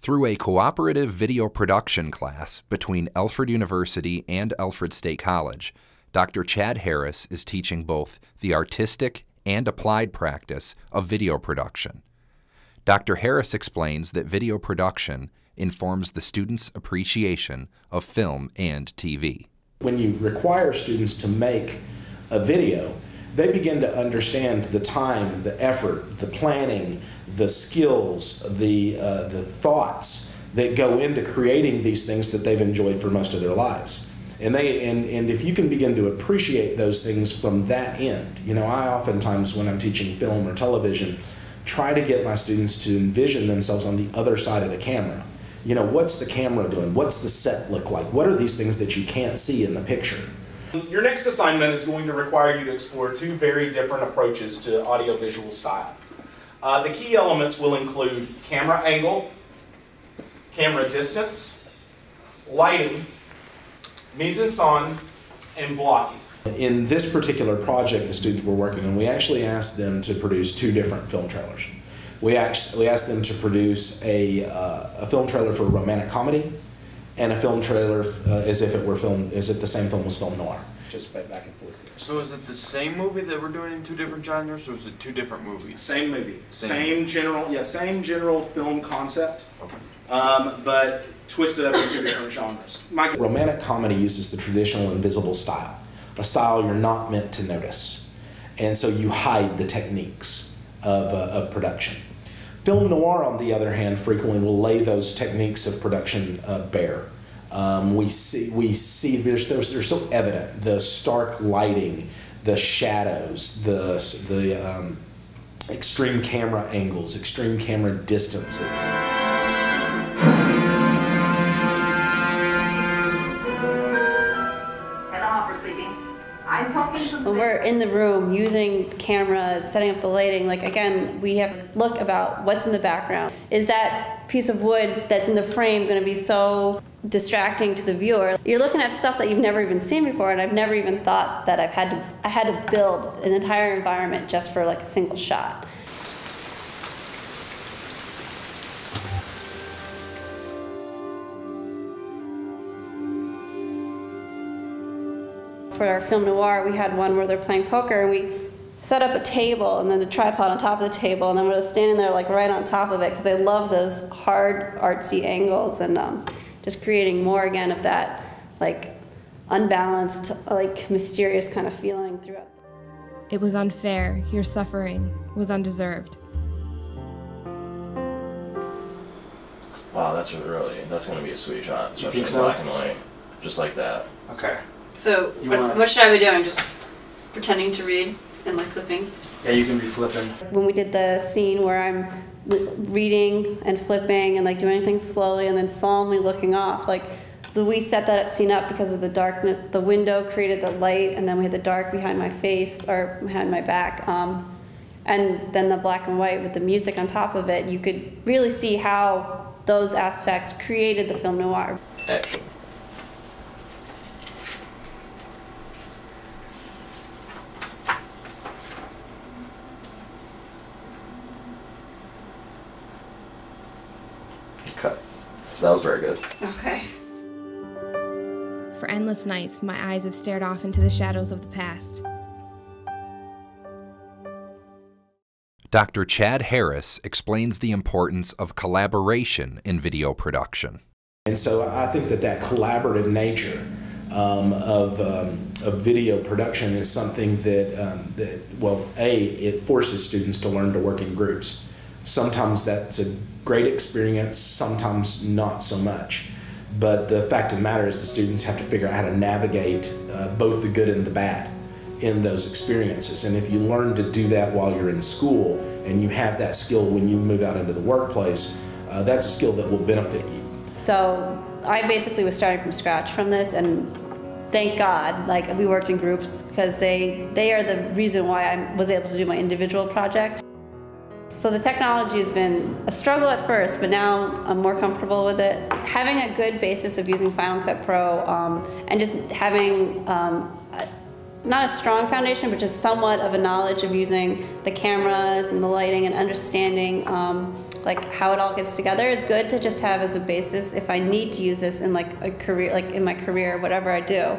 Through a cooperative video production class between Elford University and Elford State College, Dr. Chad Harris is teaching both the artistic and applied practice of video production. Dr. Harris explains that video production informs the students' appreciation of film and TV. When you require students to make a video, they begin to understand the time, the effort, the planning, the skills, the thoughts that go into creating these things that they've enjoyed for most of their lives. And if you can begin to appreciate those things from that end, you know, I oftentimes when I'm teaching film or television, try to get my students to envision themselves on the other side of the camera. You know, what's the camera doing? What's the set look like? What are these things that you can't see in the picture? Your next assignment is going to require you to explore two very different approaches to audiovisual style. The key elements will include camera angle, camera distance, lighting, mise-en-scène, and blocking. In this particular project the students were working on, we actually asked them to produce two different film trailers. We asked them to produce a film trailer for a romantic comedy and a film trailer as if the same film was film noir. Just back and forth. So is it the same movie that we're doing in two different genres, or is it two different movies? Same movie. Same general film concept, Okay. but twisted up in two different genres. Romantic comedy uses the traditional invisible style, a style you're not meant to notice. And so you hide the techniques of production. Film noir, on the other hand, frequently will lay those techniques of production bare. We see they're so evident, the stark lighting, the shadows, the extreme camera angles, extreme camera distances. When we're in the room using cameras, setting up the lighting, like again, we have to look about what's in the background. Is that piece of wood that's in the frame going to be so distracting to the viewer? You're looking at stuff that you've never even seen before, and I've never even thought that I had to build an entire environment just for like a single shot. For our film noir, we had one where they're playing poker, and we set up a table and then the tripod on top of the table, and then we're standing there like right on top of it because they love those hard, artsy angles, and just creating more again of that like unbalanced, like mysterious kind of feeling throughout. It was unfair. Your suffering was undeserved. Wow, that's going to be a sweet shot, especially in so? black and white, just like that. Okay. So what should I be doing? Just pretending to read and like flipping? Yeah, you can be flipping. When we did the scene where I'm reading and flipping and like doing things slowly and then solemnly looking off, like we set that scene up because of the darkness. The window created the light, and then we had the dark behind my face or behind my back, and then the black and white with the music on top of it. You could really see how those aspects created the film noir. Action. Cut. That was very good. Okay. For endless nights, my eyes have stared off into the shadows of the past. Dr. Chad Harris explains the importance of collaboration in video production. And so I think that collaborative nature of video production is something that it forces students to learn to work in groups. Sometimes that's a great experience, sometimes not so much. But the fact of the matter is the students have to figure out how to navigate both the good and the bad in those experiences. And if you learn to do that while you're in school and you have that skill when you move out into the workplace, that's a skill that will benefit you. So I basically was starting from scratch from this, and thank God, like we worked in groups because they are the reason why I was able to do my individual project. So the technology has been a struggle at first, but now I'm more comfortable with it. Having a good basis of using Final Cut Pro and just having not a strong foundation, but just somewhat of a knowledge of using the cameras and the lighting and understanding like how it all gets together is good to just have as a basis if I need to use this in like a career, like in my career, whatever I do.